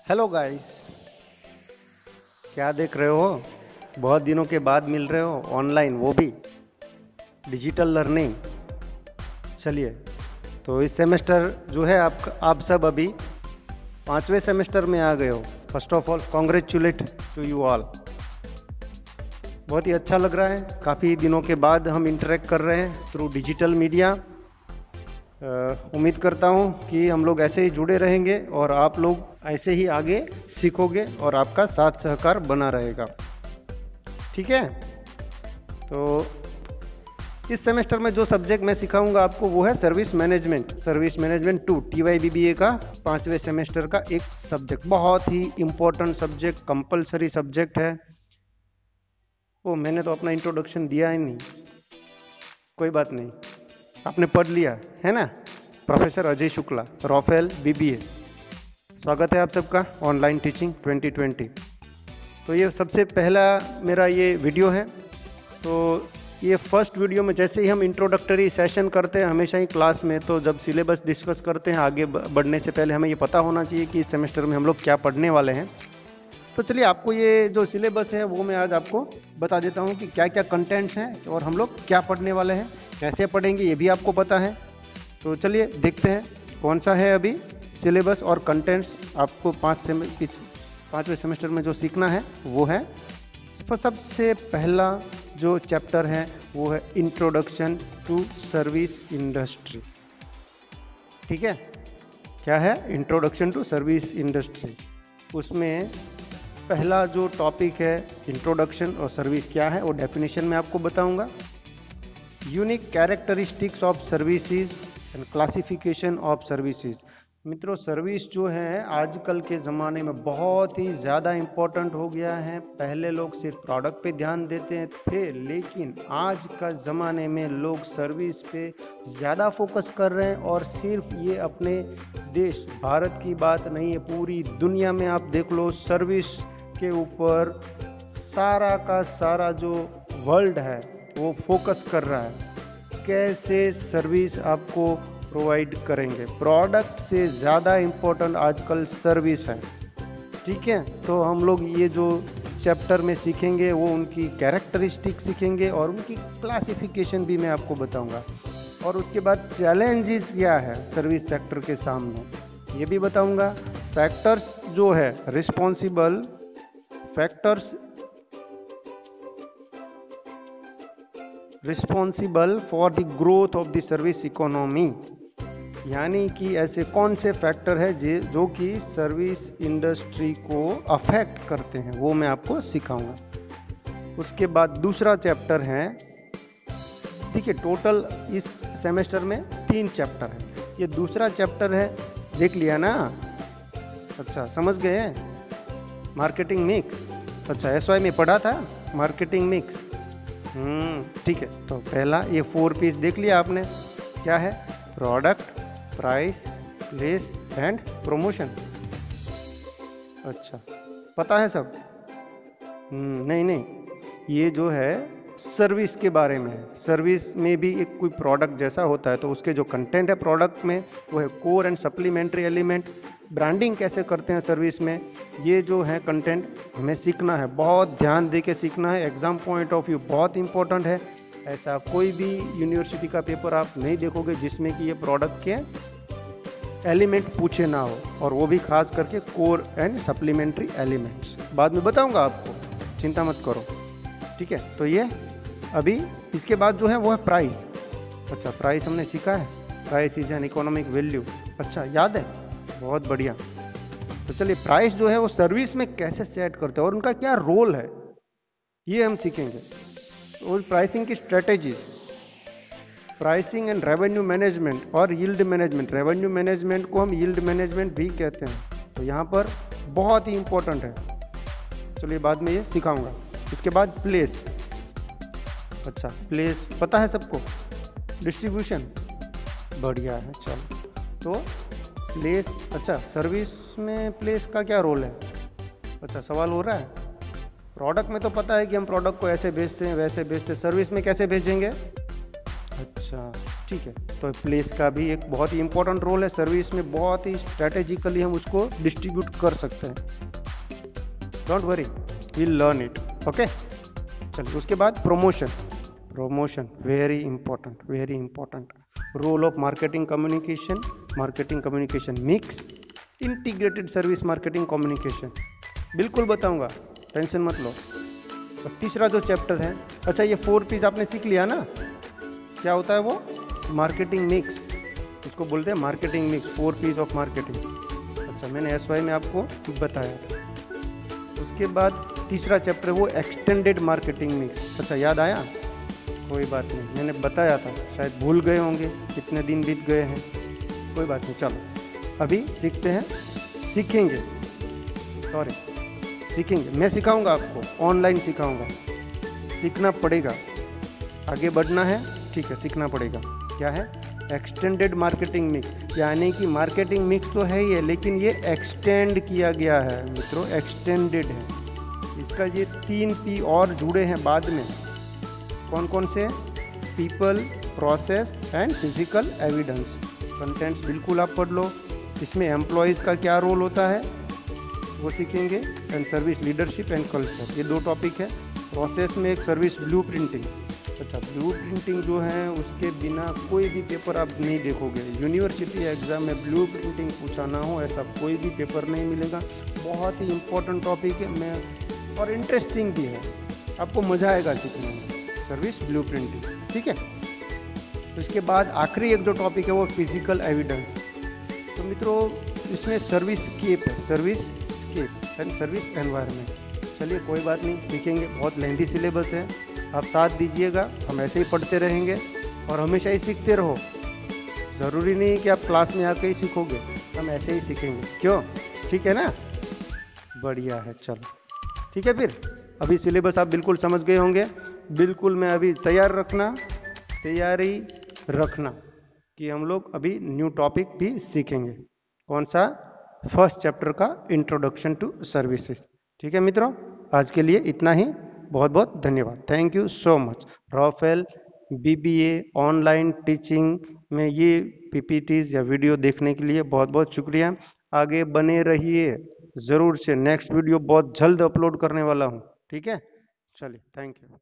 Hello guys, क्या देख रहे हो? बहुत दिनों के बाद मिल रहे हो ऑनलाइन, वो भी डिजिटल लर्निंग। चलिए, तो इस सेमेस्टर जो है आप सब अभी 5वें सेमेस्टर में आ गए हो। First of all congratulate to you all. बहुत ही अच्छा लग रहा है, काफ़ी दिनों के बाद हम इंटरेक्ट कर रहे हैं थ्रू डिजिटल मीडिया। उम्मीद करता हूँ कि हम लोग ऐसे ही जुड़े रहेंगे और आप लोग ऐसे ही आगे सीखोगे और आपका साथ सहकार बना रहेगा। ठीक है, तो इस सेमेस्टर में जो सब्जेक्ट मैं सिखाऊंगा आपको वो है service management. Service management 2 TYBBA का 5वें सेमेस्टर का एक सब्जेक्ट, बहुत ही इम्पोर्टेंट सब्जेक्ट, कंपलसरी सब्जेक्ट है। वो मैंने तो अपना इंट्रोडक्शन दिया ही नहीं, कोई बात नहीं, आपने पढ़ लिया है ना। प्रोफेसर अजय शुक्ला, रॉफेल BBA। स्वागत है आप सबका ऑनलाइन टीचिंग 2020। तो ये सबसे पहला मेरा ये वीडियो है। तो ये फर्स्ट वीडियो में जैसे ही हम इंट्रोडक्टरी सेशन करते हैं हमेशा ही क्लास में, तो जब सिलेबस डिस्कस करते हैं आगे बढ़ने से पहले हमें ये पता होना चाहिए कि इस सेमेस्टर में हम लोग क्या पढ़ने वाले हैं। तो चलिए, आपको ये जो सिलेबस है वो मैं आज आपको बता देता हूँ कि क्या क्या कंटेंट्स हैं और हम लोग क्या पढ़ने वाले हैं, कैसे पढ़ेंगे ये भी आपको पता है। तो चलिए देखते हैं कौन सा है अभी सिलेबस और कंटेंट्स आपको 5वें सेमेस्टर में जो सीखना है वो है। सबसे पहला जो चैप्टर है वो है इंट्रोडक्शन टू सर्विस इंडस्ट्री। ठीक है, क्या है? Introduction to service industry. उसमें पहला जो टॉपिक है इंट्रोडक्शन और सर्विस क्या है वो डेफिनेशन में आपको बताऊंगा। Unique characteristics of services and classification of services. मित्रों, सर्विस जो है आजकल के ज़माने में बहुत ही ज़्यादा इम्पोर्टेंट हो गया है। पहले लोग सिर्फ प्रोडक्ट पे ध्यान देते थे, लेकिन आज का ज़माने में लोग सर्विस पे ज़्यादा फोकस कर रहे हैं। और सिर्फ ये अपने देश भारत की बात नहीं है, पूरी दुनिया में आप देख लो, सर्विस के ऊपर सारा का सारा जो वर्ल्ड है वो फोकस कर रहा है। कैसे सर्विस आपको प्रोवाइड करेंगे, प्रोडक्ट से ज़्यादा इम्पोर्टेंट आजकल सर्विस है। ठीक है, तो हम लोग ये जो चैप्टर में सीखेंगे वो उनकी कैरेक्टरिस्टिक सीखेंगे और उनकी क्लासिफिकेशन भी मैं आपको बताऊंगा। और उसके बाद चैलेंजेस क्या है सर्विस सेक्टर के सामने ये भी बताऊंगा। फैक्टर्स जो है responsible for the growth of the service economy, यानी कि ऐसे कौन से फैक्टर है जो कि सर्विस इंडस्ट्री को अफेक्ट करते हैं, वो मैं आपको सिखाऊंगा। उसके बाद दूसरा चैप्टर है, ठीक है, टोटल इस सेमेस्टर में 3 चैप्टर है। ये दूसरा चैप्टर है, देख लिया ना? अच्छा, समझ गए? Marketing mix. अच्छा, SY में पढ़ा था मार्केटिंग मिक्स। ठीक है, तो पहला ये 4 पीस देख लिया आपने। क्या है? Product, price, place and promotion. अच्छा, पता है सब? नहीं, ये जो है सर्विस के बारे में है। सर्विस में भी एक कोई प्रोडक्ट जैसा होता है, तो उसके जो कंटेंट है प्रोडक्ट में वो है core and supplementary element. Branding कैसे करते हैं सर्विस में, ये जो है कंटेंट हमें सीखना है, बहुत ध्यान दे के सीखना है। एग्जाम पॉइंट ऑफ व्यू बहुत इंपॉर्टेंट है। ऐसा कोई भी यूनिवर्सिटी का पेपर आप नहीं देखोगे जिसमें कि ये प्रोडक्ट के एलिमेंट पूछे ना हो, और वो भी खास करके कोर एंड सप्लीमेंट्री एलिमेंट्स। बाद में बताऊंगा आपको, चिंता मत करो। ठीक है, तो ये अभी इसके बाद जो है वो है प्राइस। अच्छा, प्राइस हमने सीखा है, price is an economic value. अच्छा, याद है? बहुत बढ़िया। तो चलिए, प्राइस जो है वो सर्विस में कैसे सेट करते हैं और उनका क्या रोल है ये हम सीखेंगे। और प्राइसिंग की strategies, pricing and revenue management और यील्ड मैनेजमेंट। रेवेन्यू मैनेजमेंट को हम यील्ड मैनेजमेंट भी कहते हैं, तो यहाँ पर बहुत ही इंपॉर्टेंट है। चलिए, बाद में ये सिखाऊंगा। उसके बाद प्लेस। अच्छा, प्लेस पता है सबको? डिस्ट्रीब्यूशन, बढ़िया है। चलो, तो प्लेस। अच्छा, सर्विस में प्लेस का क्या रोल है? अच्छा, सवाल हो रहा है। प्रोडक्ट में तो पता है कि हम प्रोडक्ट को ऐसे बेचते हैं वैसे बेचते हैं, सर्विस में कैसे भेजेंगे? अच्छा, ठीक है। तो प्लेस का भी एक बहुत ही इंपॉर्टेंट रोल है सर्विस में, बहुत ही स्ट्रैटेजिकली हम उसको डिस्ट्रीब्यूट कर सकते हैं। Don't worry, will learn it. Okay, चलिए उसके बाद promotion. Promotion very important, very important. Role of marketing communication mix, integrated service marketing communication, बिल्कुल बताऊंगा, टेंशन मत लो। और तीसरा जो चैप्टर है, अच्छा ये 4 P's आपने सीख लिया ना, क्या होता है वो? मार्केटिंग मिक्स, उसको बोलते हैं marketing mix, 4 P's of marketing. अच्छा, मैंने SY में आपको बताया था। उसके बाद तीसरा चैप्टर वो एक्सटेंडेड मार्केटिंग मिक्स। अच्छा, याद आया? कोई बात नहीं, मैंने बताया था, शायद भूल गए होंगे, कितने दिन बीत गए हैं, कोई बात नहीं। चलो अभी सीखते हैं, सीखेंगे, मैं सिखाऊंगा आपको, ऑनलाइन सिखाऊंगा, सीखना पड़ेगा, आगे बढ़ना है, ठीक है, सीखना पड़ेगा। क्या है? एक्सटेंडेड मार्केटिंग मिक्स, यानी कि मार्केटिंग मिक्स तो है ही है, लेकिन ये एक्सटेंड किया गया है मित्रों, एक्सटेंडेड है। इसका ये 3 P और जुड़े हैं बाद में। कौन कौन से? People, process and physical evidence. Contents बिल्कुल आप पढ़ लो। इसमें एम्प्लॉयज़ का क्या रोल होता है वो सीखेंगे, and service leadership and culture, ये 2 टॉपिक है। प्रोसेस में एक सर्विस ब्लू प्रिंटिंग। अच्छा, ब्लू प्रिंटिंग जो है उसके बिना कोई भी पेपर आप नहीं देखोगे। यूनिवर्सिटी एग्जाम में ब्लू प्रिंटिंग पूछा ना हो ऐसा कोई भी पेपर नहीं मिलेगा। बहुत ही इंपॉर्टेंट टॉपिक है, मैं और इंटरेस्टिंग भी है, आपको मजा आएगा सीखने में, सर्विस ब्लू प्रिंटिंग, ठीक है। तो इसके बाद आखिरी एक जो टॉपिक है वो फिजिकल एविडेंस। तो मित्रों इसमें सर्विस स्केप है, servicescape and service environment. चलिए कोई बात नहीं, सीखेंगे, बहुत लेंथी सिलेबस है, आप साथ दीजिएगा, हम ऐसे ही पढ़ते रहेंगे और हमेशा ही सीखते रहो। ज़रूरी नहीं कि आप क्लास में आके ही सीखोगे, हम ऐसे ही सीखेंगे, क्यों? ठीक है ना? बढ़िया है, चलो ठीक है। फिर अभी सिलेबस आप बिल्कुल समझ गए होंगे, बिल्कुल मैं अभी तैयारी रखना कि हम लोग अभी न्यू टॉपिक भी सीखेंगे। कौन सा? फर्स्ट चैप्टर का इंट्रोडक्शन टू सर्विसेज। ठीक है मित्रों, आज के लिए इतना ही, बहुत बहुत धन्यवाद, thank you so much. Rafael BBA online teaching में ये PPTs या वीडियो देखने के लिए बहुत बहुत शुक्रिया। आगे बने रहिए ज़रूर से, नेक्स्ट वीडियो बहुत जल्द अपलोड करने वाला हूँ, ठीक है। चलिए, थैंक यू।